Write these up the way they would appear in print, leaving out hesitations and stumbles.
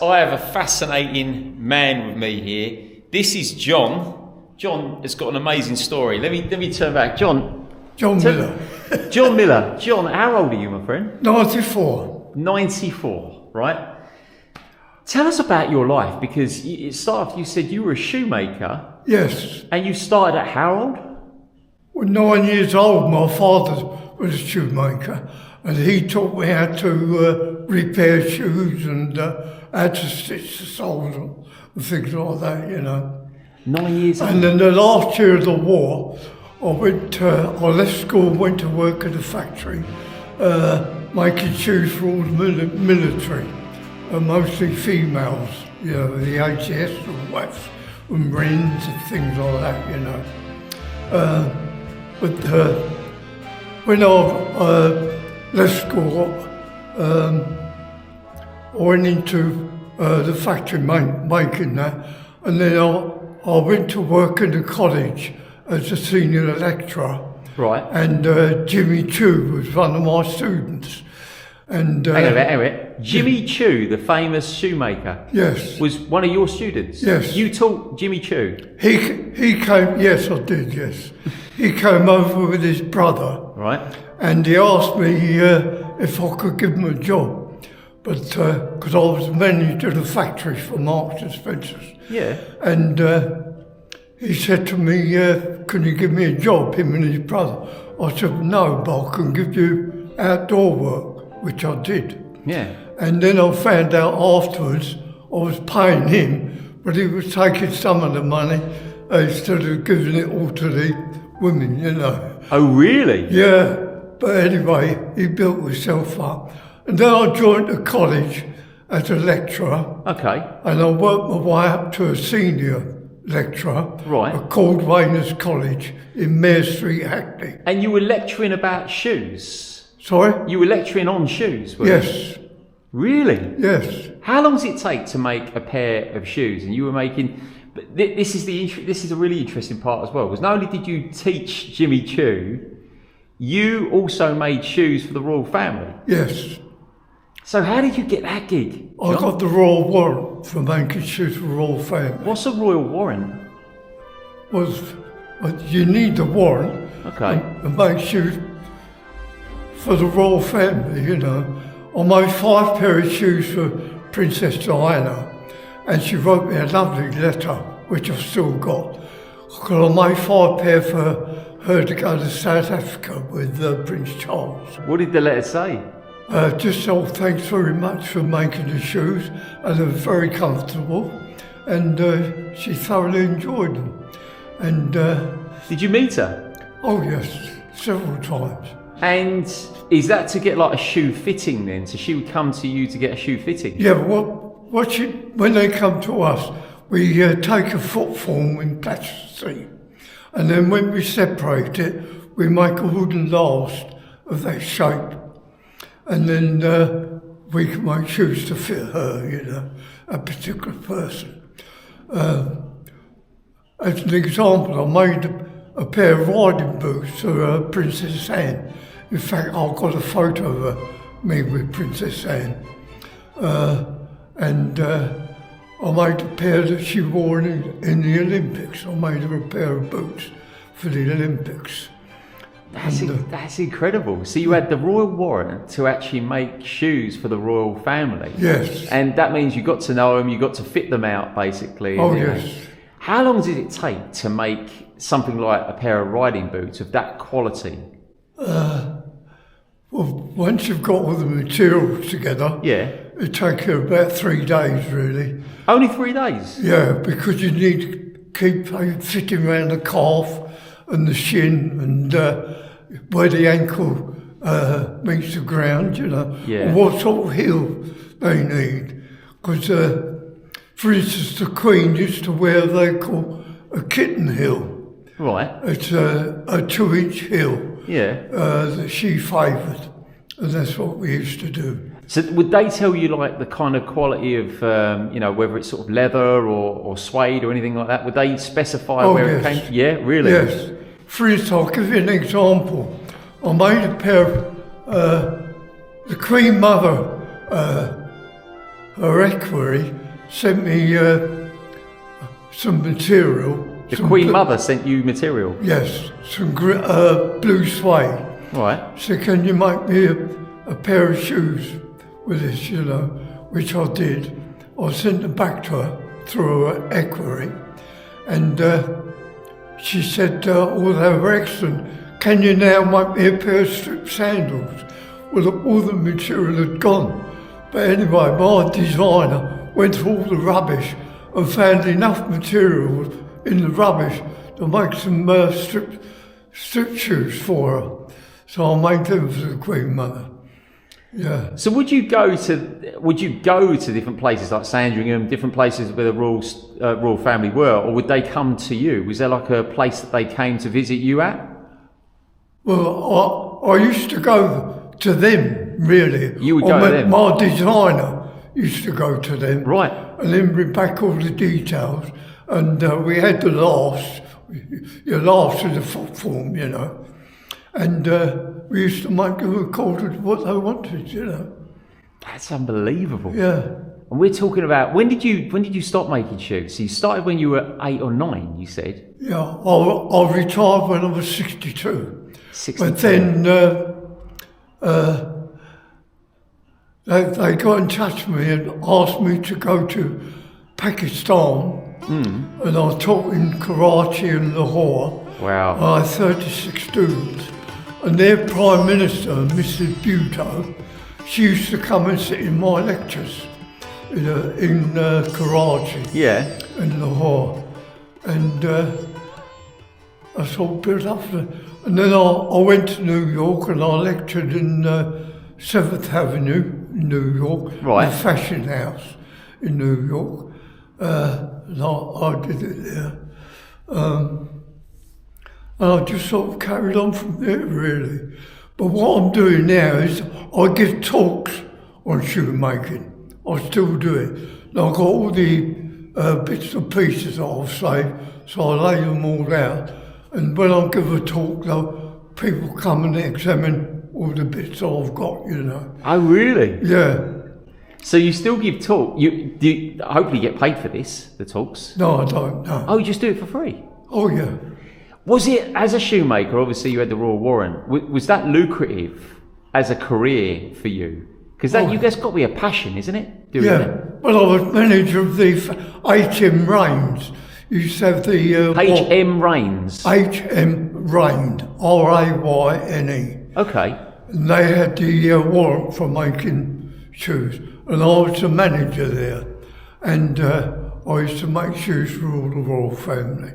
I have a fascinating man with me here. This is John. John has got an amazing story. Let me turn back. John Miller. John Miller. John, how old are you, my friend? 94. 94, right? Tell us about your life, because it started, you said you were a shoemaker. Yes. And you started at how old? Well, 9 years old, my father was a shoemaker, and he taught me how to repair shoes and how to stitch the soles and things like that, you know. 9 years old? And in the last year of the war, I left school and went to work at a factory, making shoes for all the military, mostly females, you know, the HS and WAFs and Wrens and things like that, you know. But when I left school, I went into the factory making that, and then I went to work in the college as a senior lecturer. Right. And Jimmy Choo was one of my students. And hang on a minute. Jimmy Choo, the famous shoemaker, yes, was one of your students. Yes. You taught Jimmy Choo. He came. Yes, I did. Yes, he came over with his brother. Right. And he asked me if I could give him a job, but because I was manager of the factory for Marks and Spencer's. Yeah. And he said to me, "Can you give me a job?" Him and his brother. I said, "No, but I can give you outdoor work," which I did. Yeah. And then I found out afterwards I was paying him, but he was taking some of the money instead of giving it all to the women, you know. Oh, really? Yeah. But anyway, he built himself up. And then I joined the college as a lecturer. Okay. And I worked my way up to a senior lecturer. Right. At Caldwainers College in Mare Street, Hackney. And you were lecturing about shoes? Sorry? You were lecturing on shoes, were you? Yes. Really? Yes. How long does it take to make a pair of shoes? And you were making... But this is a really interesting part as well, because not only did you teach Jimmy Choo, you also made shoes for the royal family. Yes. So how did you get that gig, John? I got the Royal Warrant for making shoes for the royal family. What's a Royal Warrant? Well, you need the warrant Okay. and make shoes for the royal family, you know. I made 5 pairs of shoes for Princess Diana, and she wrote me a lovely letter, which I've still got. Because I made 5 pairs for her to go to South Africa with Prince Charles. What did the letter say? Just thanks very much for making the shoes, and they're very comfortable, and she thoroughly enjoyed them. And Did you meet her? oh yes, several times. And is that to get like a shoe fitting then? So she would come to you to get a shoe fitting? Yeah, when they come to us, we take a foot form in plasticine, and then when we separate it, we make a wooden last of that shape, and then we can make shoes to fit her, you know, a particular person. As an example, I made a pair of riding boots for Princess Anne. In fact, I've got a photo of me with Princess Anne. And I made a pair that she wore in the Olympics. I made her a pair of boots for the Olympics. That's incredible. So you had the Royal Warrant to actually make shoes for the royal family. Yes. And that means you got to know them, you got to fit them out basically. Oh, yes. How long did it take to make something like a pair of riding boots of that quality? Well, once you've got all the materials together, Yeah. it takes you about 3 days, really. Only 3 days? Yeah, because you need to keep fitting around the calf and the shin and where the ankle meets the ground, you know, Yeah. and what sort of heel they need. Because, for instance, the Queen used to wear what they call a kitten heel. Right. It's a 2-inch heel Yeah. that she favoured, and that's what we used to do. So would they tell you like the kind of quality of, you know, whether it's sort of leather or suede or anything like that? Would they specify where it came from? Yeah, really? Yes. For instance, I'll give you an example. I made a pair of, the Queen Mother, her equerry sent me some material. The Queen Mother sent you material? Yes, some blue suede. Right. So can you make me a pair of shoes with this, you know, which I did. I sent them back to her through her equerry, and she said, oh, they were excellent. Can you now make me a pair of strip sandals? Well, all the material had gone. But anyway, my designer went through all the rubbish and found enough material in the rubbish to make some strip shoes for her. So I made them for the Queen Mother. Yeah. So would you go to different places like Sandringham, different places where the royal family were, or would they come to you? Was there like a place that they came to visit you at? Well, I used to go to them, really. You would go to them? My designer used to go to them. Right. And then bring back all the details. And we had the laughs. Your laughs in the foot form, you know. And we used to make them according to what they wanted, you know. That's unbelievable. Yeah. And we're talking about, when did you stop making shoes? So you started when you were 8 or 9, you said? Yeah, I retired when I was 62. 62. But then they got in touch with me and asked me to go to Pakistan. And I taught in Karachi and Lahore. Wow. I had 36 students. And their Prime Minister, Mrs. Bhutto, she used to come and sit in my lectures in Karachi and Lahore. And I sort of built up for it. And then I went to New York and I lectured in 7th Avenue in New York, right. the Fashion House in New York. And I did it there. And I just sort of carried on from there, really. But what I'm doing now is I give talks on shoemaking. I still do it. And I've got all the bits and pieces that I've saved, so I lay them all out. And when I give a talk, though, people come and examine all the bits that I've got, you know. Oh, really? Yeah. So you still give talk? You hopefully get paid for this, the talks? No, I don't, no. Oh, you just do it for free? Oh, yeah. Was it, as a shoemaker, obviously you had the Royal Warrant, was that lucrative as a career for you? Because that's got to be a passion, isn't it? Doing that? Well, I was manager of the H.M. Rains. You used to have the... H.M. Rains? H.M. Rain, R-A-Y-N-E. Okay. And they had the warrant for making shoes. And I was the manager there. And I used to make shoes for all the royal family.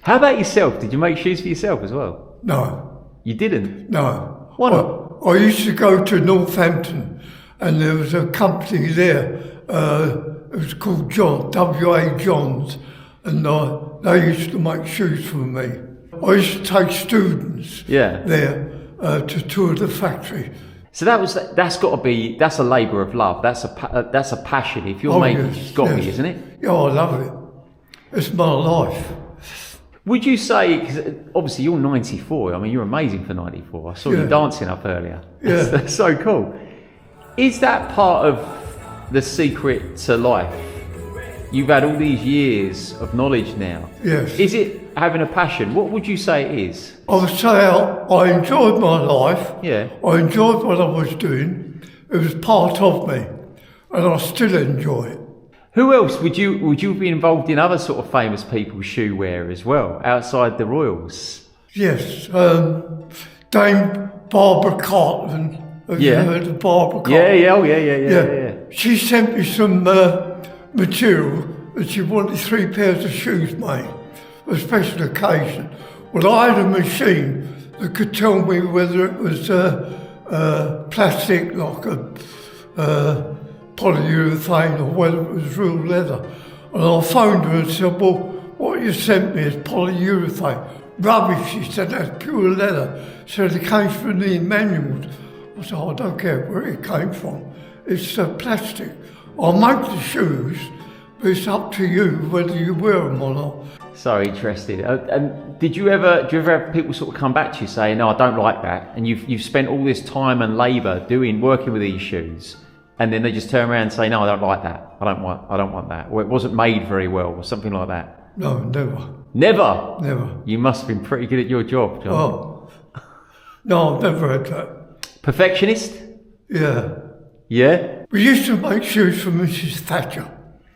How about yourself? Did you make shoes for yourself as well? No. You didn't? No. Why not? I used to go to Northampton and there was a company there, it was called W.A. Johns, and they used to make shoes for me. I used to take students there to tour the factory. So that's a labour of love. That's a passion. If you're making, it's got to be, isn't it? Yeah, I love it. It's my life. Would you say, because obviously you're 94, I mean, you're amazing for 94. I saw you dancing up earlier. Yeah. That's so cool. Is that part of the secret to life? You've had all these years of knowledge now. Yes. Is it having a passion? What would you say it is? I would say I enjoyed my life. Yeah. I enjoyed what I was doing. It was part of me, and I still enjoy it. Who else would you be involved in other sort of famous people's shoe wear as well, outside the royals? Yes, Dame Barbara Cartland. Have you heard of Barbara Cartland? Yeah. She sent me some material that she wanted 3 pairs of shoes made for a special occasion. Well, I had a machine that could tell me whether it was plastic, like a polyurethane, or whether it was real leather. And I phoned her and said, well, what you sent me is polyurethane. Rubbish, she said, that's pure leather. She said, it came from the manuals. I said, I don't care where it came from. It's plastic. I'll make the shoes, but it's up to you whether you wear them or not. So interesting. And do you ever have people sort of come back to you saying, no, I don't like that, and you've spent all this time and labour working with these shoes, and then they just turn around and say, no, I don't like that? I don't want that. Or it wasn't made very well, or something like that. No, never. Never? Never. You must have been pretty good at your job, John. Oh. No, I've never had that. Perfectionist? Yeah. Yeah? We used to make shoes for Mrs. Thatcher.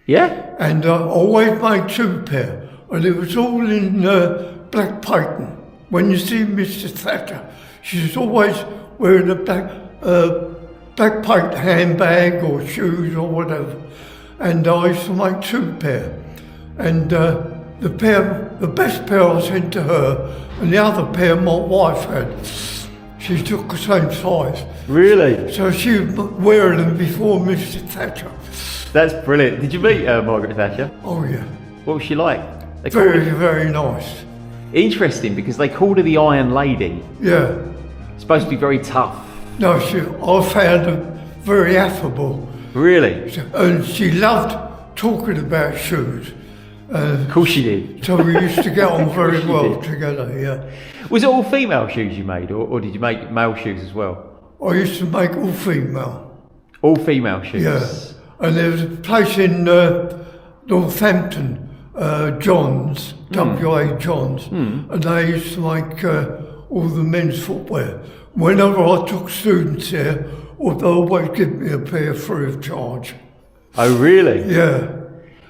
Yeah? And I always made 2 pair. And it was all in black patent. When you see Mrs. Thatcher, she's always wearing a black patent handbag or shoes or whatever. And I used to make 2 pair. And the best pair I sent to her, and the other pair my wife had. She took the same size. Really? So she was wearing them before Mrs. Thatcher. That's brilliant. Did you meet Margaret Thatcher? Oh yeah. What was she like? Very nice. Interesting, because they called her the Iron Lady. Yeah. Supposed to be very tough. No, I found her very affable. Really? And she loved talking about shoes. Of course she did. So we used to get on very well did. together, yeah. Was it all female shoes you made, or did you make male shoes as well? I used to make all female. All female shoes? Yeah. And there was a place in Northampton, John's, W.A. John's, and they used to make all the men's footwear. Whenever I took students there, they'd always give me a pair free of charge. Oh, really? Yeah.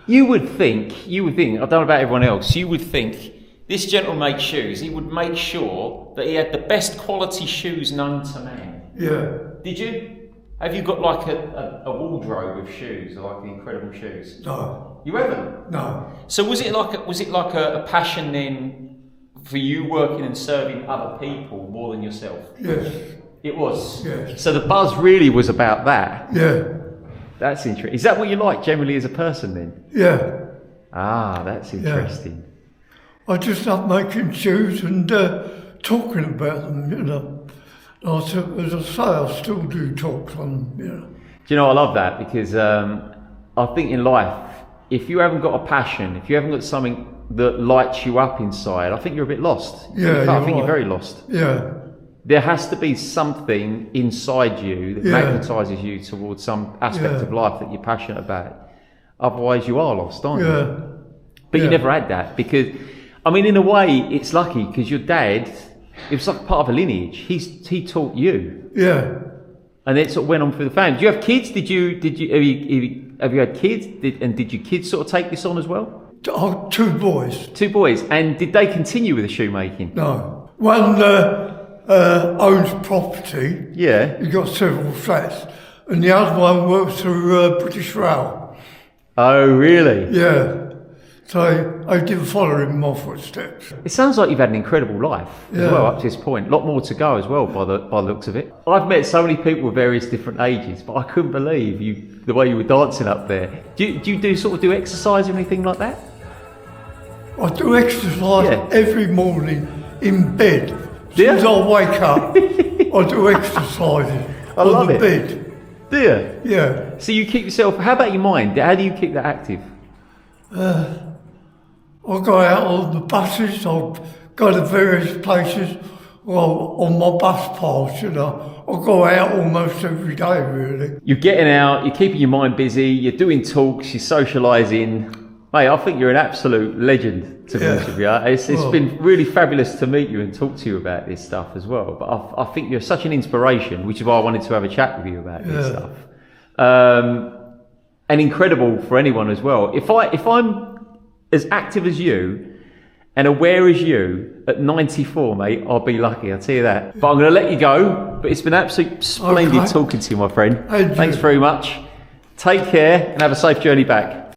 You would think, I don't know about everyone else, you would think this gentleman makes shoes, he would make sure that he had the best quality shoes known to man. Yeah. Did you? Have you got like a wardrobe of shoes, like incredible shoes? No. You haven't? No. So was it like a passion then for you working and serving other people more than yourself? Yes. It was? Yes. So the buzz really was about that? Yeah. That's interesting. Is that what you like generally as a person then? Yeah. Ah, that's interesting. I just love making shoes and talking about them, you know. As I say, I still do talk on them, you know. Do you know, I love that because I think in life, if you haven't got a passion, if you haven't got something that lights you up inside, I think you're a bit lost. Yeah, I think you're very lost. Yeah. There has to be something inside you that magnetises you towards some aspect of life that you're passionate about. Otherwise, you are lost, aren't you? But you never had that because, I mean, in a way, it's lucky because your dad, it was like part of a lineage. He taught you. Yeah. And it sort of went on through the family. Do you have kids? Have you had kids? Did your kids sort of take this on as well? Oh, 2 boys. 2 boys. And did they continue with the shoemaking? No. One owns property. Yeah. He got several flats. And the other one works for British Rail. Oh, really? Yeah. So I didn't follow in my footsteps. It sounds like you've had an incredible life as well up to this point. A lot more to go as well by the looks of it. I've met so many people of various different ages, but I couldn't believe the way you were dancing up there. Do you do exercise or anything like that? I do exercise every morning in bed. As soon as I wake up, I do exercising on the bed. Do you? Yeah. So you keep yourself, how about your mind? How do you keep that active? I go out on the buses, I go to various places, on my bus pass, you know. I go out almost every day, really. You're getting out, you're keeping your mind busy, you're doing talks, you're socialising. Mate, I think you're an absolute legend, to be honest with you. It's been really fabulous to meet you and talk to you about this stuff as well. But I think you're such an inspiration, which is why I wanted to have a chat with you about this stuff. And incredible for anyone as well. If I'm as active as you and aware as you at 94, mate, I'll be lucky, I'll tell you that. But I'm going to let you go. But it's been absolutely splendid talking to you, my friend. Thanks very much. Take care and have a safe journey back.